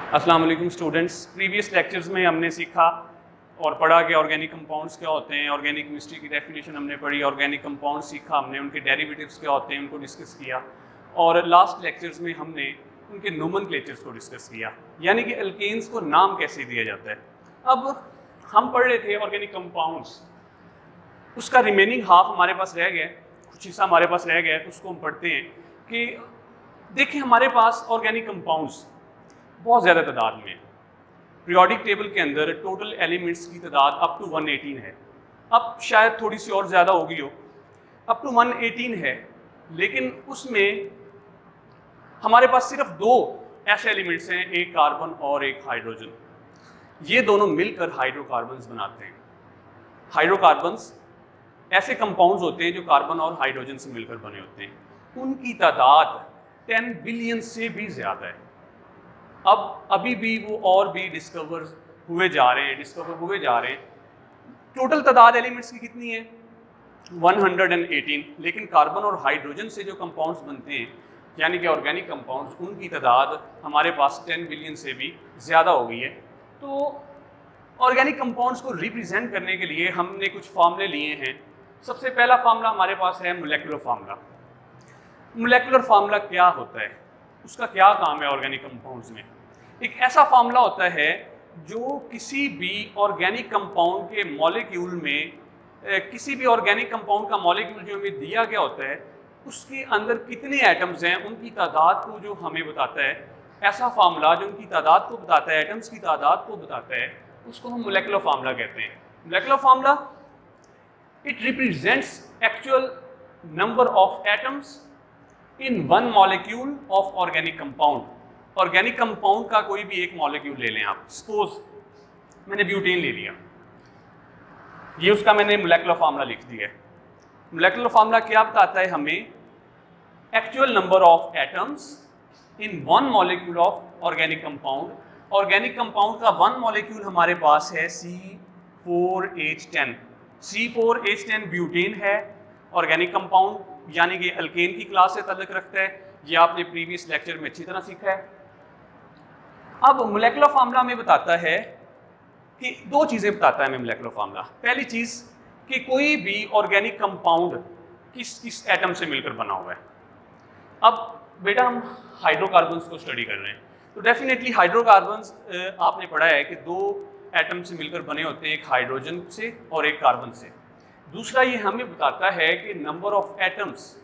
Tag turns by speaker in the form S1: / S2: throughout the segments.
S1: अस्सलाम वालेकुम students. Previous lectures में हमने सीखा और पढ़ा कि ऑर्गेनिक कंपाउंड्स क्या होते हैं, ऑर्गेनिक केमिस्ट्री की डेफिनेशन हमने पढ़ी, ऑर्गेनिक कंपाउंड सीखा हमने, उनके डेरिवेटिव्स क्या होते हैं उनको डिस्कस किया और लास्ट लेक्चर्स में हमने उनके नोमेनक्लेचर्स को डिस्कस किया, यानी कि अल्केन्स को नाम कैसे दिया जाता है। अब हम पढ़ रहे थे ऑर्गेनिक कंपाउंड्स, उसका रिमेनिंग हाफ हमारे पास रह गया, कुछ हिस्सा हमारे पास रह गया, उसको हम पढ़ते हैं कि देखिए हमारे पास ऑर्गेनिक कंपाउंड्स बहुत ज़्यादा तादाद में है। पीरियोडिक टेबल के अंदर टोटल एलिमेंट्स की तादाद अप टू 118 है। अब शायद थोड़ी सी और ज़्यादा होगी हो, अप टू 118 है, लेकिन उसमें हमारे पास सिर्फ दो ऐसे एलिमेंट्स हैं, एक कार्बन और एक हाइड्रोजन। ये दोनों मिलकर हाइड्रोकार्बन्स बनाते हैं। हाइड्रोकार्बन्स ऐसे कंपाउंड्स होते हैं जो कार्बन और हाइड्रोजन से मिलकर बने होते हैं। उनकी तादाद 10 बिलियन से भी ज़्यादा है। अब अभी भी वो और भी डिस्कवर हुए जा रहे हैं। टोटल तादाद एलिमेंट्स की कितनी है? 118। लेकिन कार्बन और हाइड्रोजन से जो कंपाउंड्स बनते हैं यानी कि ऑर्गेनिक कंपाउंड्स, उनकी तादाद हमारे पास 10 बिलियन से भी ज़्यादा हो गई है। तो ऑर्गेनिक कंपाउंड्स को रिप्रेजेंट करने के लिए हमने कुछ फार्मूले लिए हैं। सबसे पहला फार्मूला हमारे पास है मोलेकुलर फार्मूला। मोलेकुलर फार्मूला क्या होता है, उसका क्या काम है ऑर्गेनिक कंपाउंड्स में? एक ऐसा फार्मूला होता है जो किसी भी ऑर्गेनिक कंपाउंड के मॉलिक्यूल में, किसी भी ऑर्गेनिक कंपाउंड का मॉलिक्यूल जो हमें दिया गया होता है उसके अंदर कितने एटम्स हैं उनकी तादाद को जो हमें बताता है। ऐसा फार्मूला जो उनकी तादाद को बताता है, एटम्स की तादाद को बताता है, उसको हम मोलेकुलर फार्मूला कहते हैं। Molecular formula it represents actual number of atoms in one molecule of organic compound. Organic compound का कोई भी एक मॉलिक्यूल ले लें आप, सपोज मैंने ब्यूटेन ले लिया, ये उसका मैंने मोलेकुलर फार्मूला लिख दिया है। मोलेकुलर फार्मूला क्या बताता है हमें? Actual number of atoms in one molecule of organic compound. Organic compound का वन मॉलिक्यूल हमारे पास है C4H10। C4H10 ब्यूटेन है, ऑर्गेनिक कंपाउंड यानी कि अल्केन की क्लास से ताल्लुक रखता है। ये आपने प्रीवियस लेक्चर में अच्छी तरह सीखा है। अब मोलेकुलर फार्मूला हमें बताता है कि दो चीज़ें बताता है हमें मोलेकुलर फार्मूला। पहली चीज़ कि कोई भी ऑर्गेनिक कंपाउंड किस किस एटम से मिलकर बना हुआ है। अब बेटा हम हाइड्रोकार्बन्स को स्टडी कर रहे हैं, तो डेफिनेटली हाइड्रोकार्बन्स आपने पढ़ा है कि दो एटम से मिलकर बने होते हैं, एक हाइड्रोजन से और एक कार्बन से। दूसरा ये हमें बताता है कि number of atoms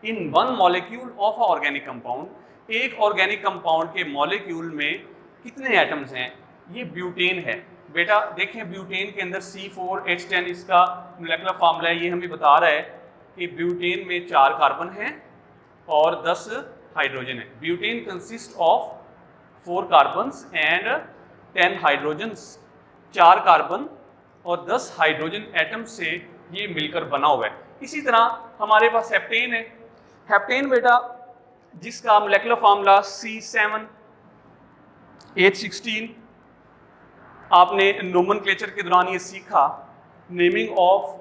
S1: in one molecule of organic compound, एक ऑर्गेनिक कंपाउंड के मॉलिक्यूल में कितने एटम्स हैं। ये ब्यूटेन है बेटा, देखें ब्यूटेन के अंदर C4H10 इसका मोलेकुलर फार्मूला है। ये हमें बता रहा है कि ब्यूटेन में 4 कार्बन हैं और 10 हाइड्रोजन है। Butane consist of 4 carbons and 10 hydrogens. 4 carbon और 10 हाइड्रोजन एटम से ये मिलकर बना हुआ है। इसी तरह हमारे पास हेप्टेन है। हेप्टेन बेटा जिसका मोलेकुलर फार्मूला C7H16, आपने नोमेनक्लेचर के दौरान ये सीखा। Naming of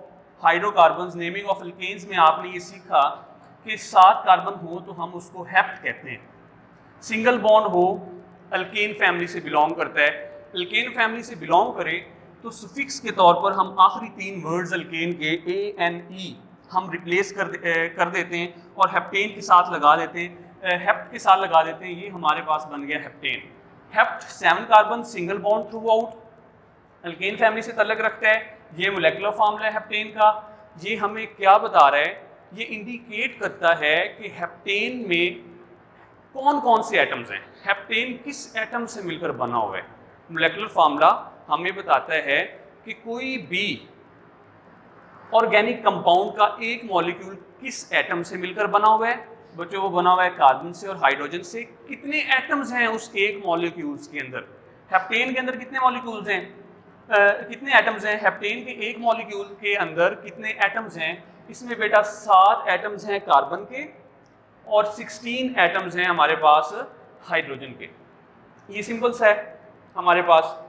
S1: hydrocarbons, naming of alkanes में आपने ये सीखा कि 7 कार्बन हो तो हम उसको हेप्ट कहते हैं। सिंगल बॉन्ड हो, अल्केन फैमिली से बिलोंग करता है। अल्केन फैमिली से बिलोंग करे तो सुफिक्स के तौर पर हम आखिरी 3 वर्ड्स अल्केन के ANE हम रिप्लेस कर देते हैं और हेप्टेन के साथ लगा देते हैं, हेप्ट के साथ लगा देते हैं। ये हमारे पास बन गया heptane. Hept 7 carbon, single bond through out, alkane family से ताल्लुक रखता है। ये मोलेकुलर फार्मूला है हेप्टेन का। ये हमें क्या बता रहा है? ये इंडिकेट करता है कि हेप्टेन में कौन कौन से एटम्स हैं, हेप्टेन किस एटम से मिलकर बना हुआ है। मोलेकुलर फार्मूला हमें बताता है कि कोई भी ऑर्गेनिक कंपाउंड का एक मॉलिक्यूल किस एटम से मिलकर बना हुआ है। बच्चों वो बना हुआ है कार्बन से और हाइड्रोजन से। कितने एटम्स हैं उस एक मॉलिक्यूल्स के अंदर? हेप्टेन के अंदर कितने मॉलिक्यूल्स हैं, कितने एटम्स हैं? हेप्टेन के एक मॉलिक्यूल के अंदर कितने एटम्स हैं? इसमें बेटा 7 एटम्स हैं कार्बन के और 16 एटम्स हैं हमारे पास हाइड्रोजन के। ये सिंपल सा है हमारे पास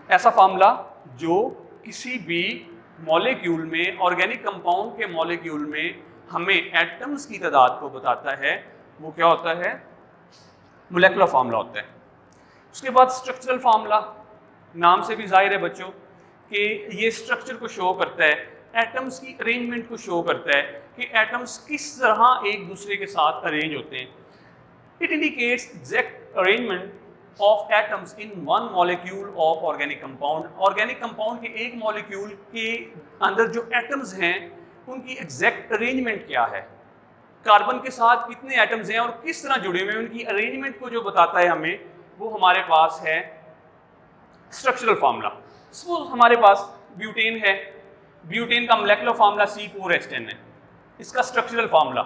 S1: ऐसा फार्मूला जो किसी भी मॉलिक्यूल में, ऑर्गेनिक कंपाउंड के मॉलिक्यूल में हमें एटम्स की तादाद को बताता है। वो क्या होता है? मोलेकुलर फार्मूला होता है। उसके बाद स्ट्रक्चरल फार्मूला, नाम से भी जाहिर है बच्चों कि ये स्ट्रक्चर को शो करता है, एटम्स की अरेंजमेंट को शो करता है कि एटम्स किस तरह एक दूसरे के साथ अरेंज होते हैं। It indicates exact arrangement of atoms in one molecule of organic compound. Organic compound के एक मॉलिक्यूल के अंदर जो एटम्स हैं उनकी एग्जैक्ट अरेंजमेंट क्या है, कार्बन के साथ कितने एटम्स हैं और किस तरह जुड़े हुए हैं, उनकी अरेंजमेंट को जो बताता है हमें, वो हमारे पास है स्ट्रक्चरल फार्मूला। सपोज हमारे पास ब्यूटेन है, ब्यूटेन का मोलेकुलर फार्मूला C4H10 है। इसका स्ट्रक्चरल फार्मूला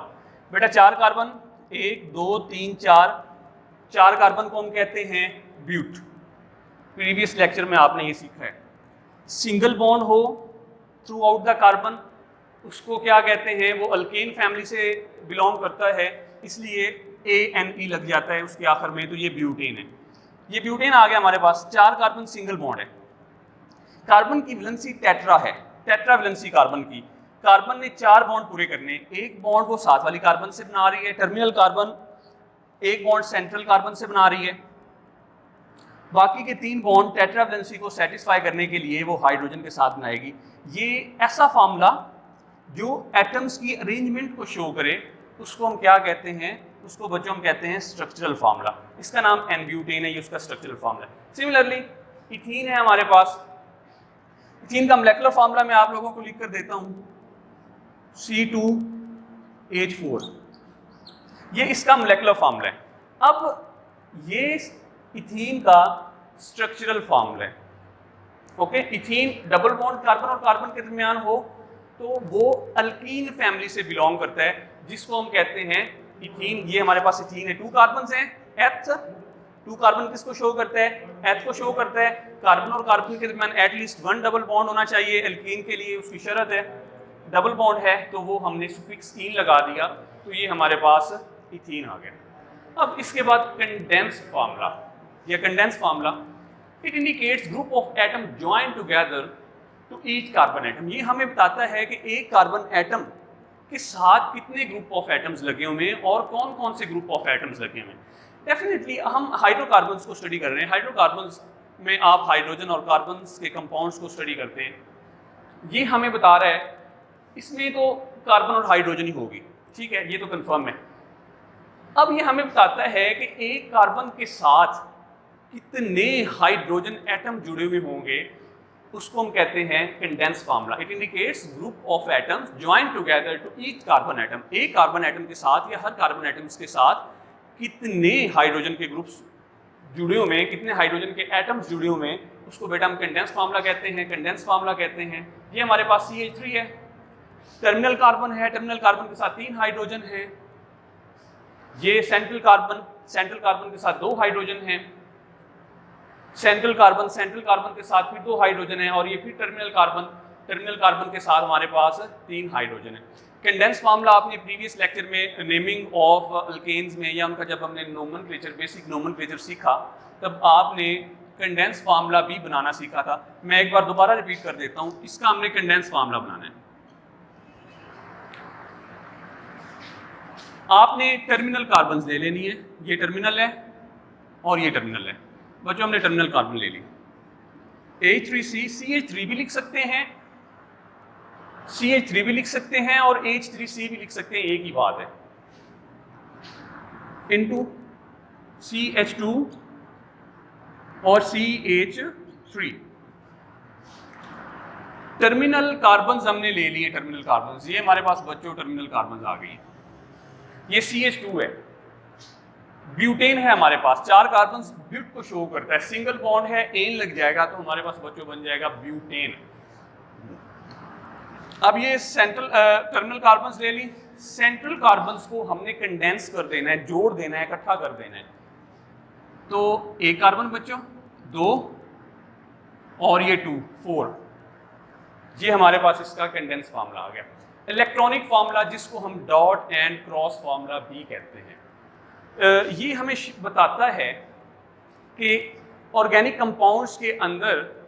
S1: बेटा 4 कार्बन, 1 2 3 4 कार्बन को हम कहते हैं ब्यूट। प्रीवियस लेक्चर में आपने ये सीखा है। सिंगल बॉन्ड हो थ्रू आउट द कार्बन, उसको क्या कहते हैं, वो अल्केन फैमिली से बिलोंग करता है, इसलिए ANE लग जाता है उसके आखिर में, तो ये ब्यूटेन है। ये ब्यूटेन आ गया हमारे पास। 4 कार्बन सिंगल बॉन्ड है। कार्बन की वैलेंसी टेट्रा है, टेट्रा वैलेंसी कार्बन की। कार्बन ने 4 बॉन्ड पूरे करने, एक बॉन्ड वो साथ वाली कार्बन से बना रही है, टर्मिनल कार्बन, एक बॉन्ड सेंट्रल कार्बन से बना रही है, बाकी के 3 बॉन्ड टेट्रा वैलेंसी को सेटिस्फाई करने के लिए वो हाइड्रोजन के साथ बनाएगी। ये ऐसा फार्मूला जो एटम्स की अरेंजमेंट को शो करे, उसको हम क्या कहते हैं, उसको बच्चों हम कहते हैं स्ट्रक्चरल फार्मूला। इसका नाम N-ब्यूटेन है, ये उसका स्ट्रक्चरल फार्मूला है। सिमिलरली इथीन है हमारे पास। इथीन का मोलेकुलर फार्मूला मैं आप लोगों को लिख कर देता हूं, C2H4, ये इसका मोलेकुलर फार्मूला है। अब ये इथीन का स्ट्रक्चरल फार्मूला है। Okay, ethene double bond carbon और कार्बन के दरमियान हो तो वो अल्कीन फैमिली से बिलोंग करता है, जिसको हम कहते हैं इथीन। ये हमारे पास इथीन है, 2 कार्बन हैं, एथ 2 कार्बन किसको शो करता है, एथ को शो करता है। कार्बन और कार्बन के दरमियान एटलीस्ट 1 डबल बॉन्ड होना चाहिए, अल्कीन के लिए उसकी शर्त है। डबल बॉन्ड है तो वो हमने सुफिक्स ईन लगा दिया, तो ये हमारे पास इथीन आ गया। अब इसके बाद कंडेंस्ड फार्मूला, या condensed formula, it indicates group of atom join together to each carbon atom. ये हमें बताता है कि एक कार्बन एटम के साथ कितने ग्रुप ऑफ एटम्स लगे हुए हैं और कौन कौन से ग्रुप ऑफ एटम्स लगे हुए हैं। डेफिनेटली हम हाइड्रोकार्बन्स को स्टडी कर रहे हैं। हाइड्रोकार्बन्स में आप हाइड्रोजन और कार्बन्स के कंपाउंड्स को स्टडी करते हैं। ये हमें बता रहा है इसमें तो कार्बन और हाइड्रोजन ही होगी, ठीक है, ये तो कंफर्म है। अब ये हमें बताता है कि एक कार्बन के साथ कितने हाइड्रोजन एटम जुड़े हुए होंगे, उसको हम कहते हैं condensed formula. It indicates group of atoms join together to each carbon atom. एक कार्बन एटम के साथ या हर कार्बन एटम्स के साथ कितने हाइड्रोजन के ग्रुप्स जुड़े हुए हैं, कितने हाइड्रोजन के एटम्स जुड़े हुए हैं, उसको बेटा हम कंडेंस्ड फार्मूला कहते हैं, कंडेंस्ड फार्मूला कहते हैं। ये हमारे पास CH3 है, टर्मिनल कार्बन है, टर्मिनल कार्बन के साथ 3 हाइड्रोजन है। ये सेंट्रल कार्बन के साथ 2 हाइड्रोजन हैं। सेंट्रल कार्बन के साथ फिर 2 हाइड्रोजन है, और ये फिर टर्मिनल कार्बन के साथ हमारे पास 3 हाइड्रोजन है। कंडेंस्ड फार्मूला आपने प्रीवियस लेक्चर में नेमिंग ऑफ अल्केन्स में, या उनका जब हमने नोमेनक्लेचर, बेसिक नोमेनक्लेचर सीखा, तब आपने कंडेंस्ड फार्मूला भी बनाना सीखा था। मैं एक बार दोबारा रिपीट कर देता हूँ, इसका हमने कंडेंस्ड फार्मूला बनाना है। आपने टर्मिनल कार्बन ले लेनी है, ये टर्मिनल है और ये टर्मिनल है। बच्चों हमने टर्मिनल कार्बन ले ली, H3C, CH3 भी लिख सकते हैं, CH3 भी लिख सकते हैं और H3C भी लिख सकते हैं, एक ही बात है, इनटू CH2 और CH3। टर्मिनल कार्बन हमने ले लिए, टर्मिनल कार्बन, ये हमारे पास बच्चों टर्मिनल कार्बन आ गई। ये CH2 है, ब्यूटेन है हमारे पास, 4 कार्बन ब्यूट को शो करता है, सिंगल बॉन्ड है, एन लग जाएगा तो हमारे पास बच्चों बन जाएगा ब्यूटेन। अब ये सेंट्रल टर्मिनल कार्बन ले ली, सेंट्रल कार्बन को हमने कंडेंस कर देना है, जोड़ देना है, इकट्ठा कर देना है। तो एक कार्बन बच्चों 2 और ये 2, 4, ये हमारे पास इसका कंडेंस फार्मूला आ गया। इलेक्ट्रॉनिक फार्मूला, जिसको हम डॉट एंड क्रॉस फार्मूला भी कहते हैं, ये हमें बताता है कि ऑर्गेनिक कंपाउंड्स के अंदर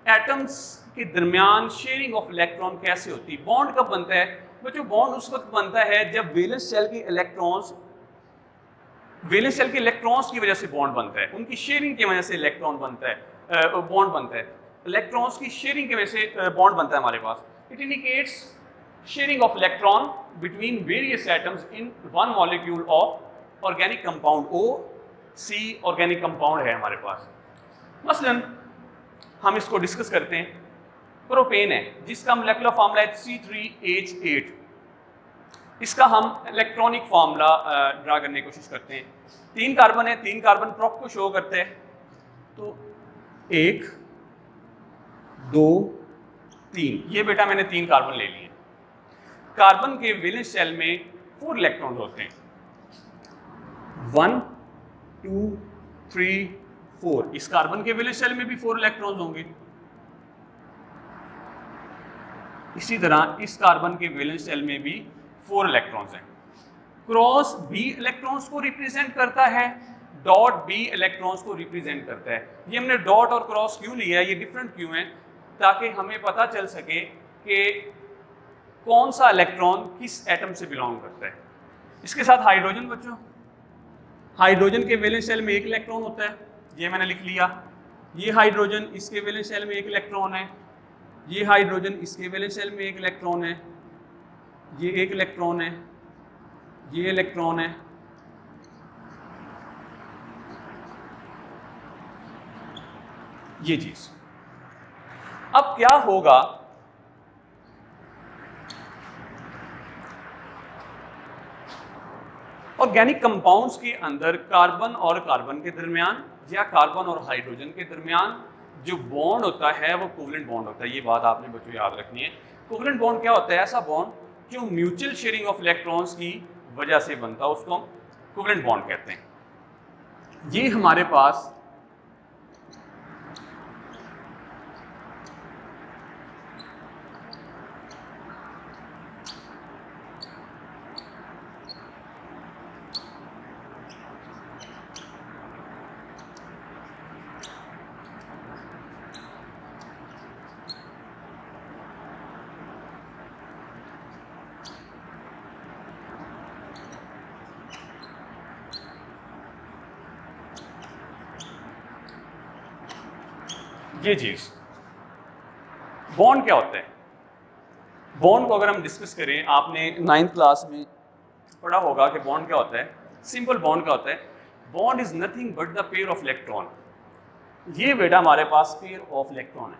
S1: एटम्स के दरमियान शेयरिंग ऑफ इलेक्ट्रॉन कैसे होती है। बॉन्ड कब बनता है बच्चों? बॉन्ड उस वक्त बनता है जब वैलेंस शेल के इलेक्ट्रॉन्स वैलेंस शेल के इलेक्ट्रॉन्स की वजह से बॉन्ड बनता है, उनकी शेयरिंग की वजह से इलेक्ट्रॉन बनता है, बॉन्ड बनता है। इलेक्ट्रॉन्स की शेयरिंग की वजह से बॉन्ड बनता है हमारे पास। It indicates sharing of electron between various atoms in one molecule of organic compound. OC organic compound है हमारे पास। मसलन हम इसको डिस्कस करते हैं। प्रोपेन है जिसका मोलेकुलर फार्मूला है C3H8। इसका हम इलेक्ट्रॉनिक फार्मूला ड्रा करने की कोशिश करते हैं। 3 कार्बन है, 3 कार्बन प्रोप को शो करते हैं। तो 1 2 3, ये बेटा मैंने 3 कार्बन ले लिए। कार्बन के वैलेंस शेल में 4 इलेक्ट्रॉन्स होते हैं, 1 2 3 4। इस कार्बन के वैलेंस शेल में भी 4 इलेक्ट्रॉन्स होंगे। इसी तरह इस कार्बन के वैलेंस शेल में भी 4 इलेक्ट्रॉन्स हैं। क्रॉस B इलेक्ट्रॉन्स को रिप्रेजेंट करता है, डॉट B इलेक्ट्रॉन्स को रिप्रेजेंट करता है। ये हमने डॉट और क्रॉस क्यों लिया है, ये डिफरेंट क्यों है, ताकि हमें पता चल सके कि कौन सा इलेक्ट्रॉन किस एटम से बिलोंग करता है। इसके साथ हाइड्रोजन बच्चों, हाइड्रोजन के वैलेंस शेल में 1 इलेक्ट्रॉन होता है, ये मैंने लिख लिया। ये हाइड्रोजन, इसके वैलेंस शेल में 1 इलेक्ट्रॉन है। ये हाइड्रोजन, इसके वैलेंस शेल में 1 इलेक्ट्रॉन है। ये 1 इलेक्ट्रॉन है, ये इलेक्ट्रॉन है, ये चीज। अब क्या होगा, ऑर्गेनिक कंपाउंड्स के अंदर कार्बन और कार्बन के दरमियान या कार्बन और हाइड्रोजन के दरमियान जो बॉन्ड होता है वो कोवलेंट बॉन्ड होता है। ये बात आपने बच्चों याद रखनी है। कोवलेंट बॉन्ड क्या होता है? ऐसा बॉन्ड जो म्यूचुअल शेयरिंग ऑफ इलेक्ट्रॉन्स की वजह से बनता है, उसको हम कोवलेंट बॉन्ड कहते हैं। ये हमारे पास ये चीज बॉन्ड क्या होता है? बॉन्ड को अगर हम डिस्कस करें, आपने 9th क्लास में पढ़ा होगा कि बॉन्ड क्या होता है। सिंपल बॉन्ड क्या होता है? Bond is nothing but the pair of electron. ये बेटा हमारे पास पेयर ऑफ इलेक्ट्रॉन है,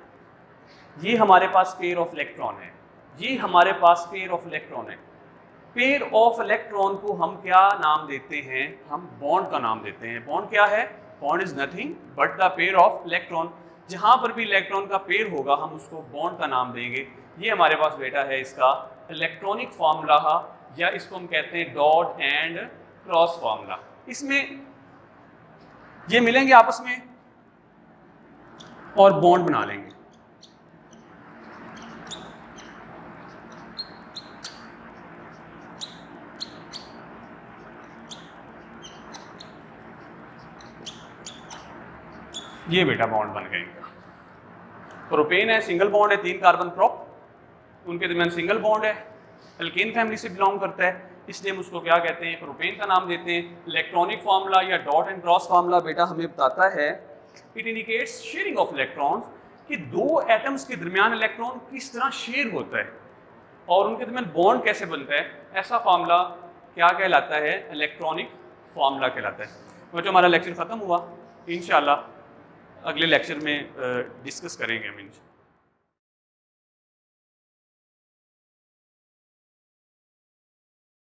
S1: ये हमारे पास पेयर ऑफ इलेक्ट्रॉन है, ये हमारे पास पेयर ऑफ इलेक्ट्रॉन है। पेयर ऑफ इलेक्ट्रॉन को हम क्या नाम देते हैं? हम बॉन्ड का नाम देते हैं। बॉन्ड क्या है? Bond is nothing but the pair of electron. जहां पर भी इलेक्ट्रॉन का पेयर होगा हम उसको बॉन्ड का नाम देंगे। ये हमारे पास बेटा है इसका इलेक्ट्रॉनिक फार्मूला, या इसको हम कहते हैं डॉट एंड क्रॉस फार्मूला। इसमें ये मिलेंगे आपस में और बॉन्ड बना लेंगे। ये बेटा बॉन्ड बन गए। प्रोपेन है, सिंगल बॉन्ड है, 3 कार्बन प्रोप, उनके दरमियान सिंगल बॉन्ड है, एल्केन फैमिली से बिलोंग करता है, इसलिए हम उसको क्या कहते हैं? प्रोपेन का नाम देते हैं। इलेक्ट्रॉनिक फार्मूला या डॉट एंड क्रॉस फार्मूला बेटा हमें बताता है, it indicates sharing of electrons, कि 2 एटम्स के दरमियान इलेक्ट्रॉन किस तरह शेयर होता है और उनके दरमियान बॉन्ड कैसे बनता है। ऐसा फार्मूला क्या कहलाता है? इलेक्ट्रॉनिक फार्मूला कहलाता है। वो जो हमारा लेक्चर खत्म हुआ, इंशाल्लाह अगले लेक्चर में डिस्कस करेंगे हम।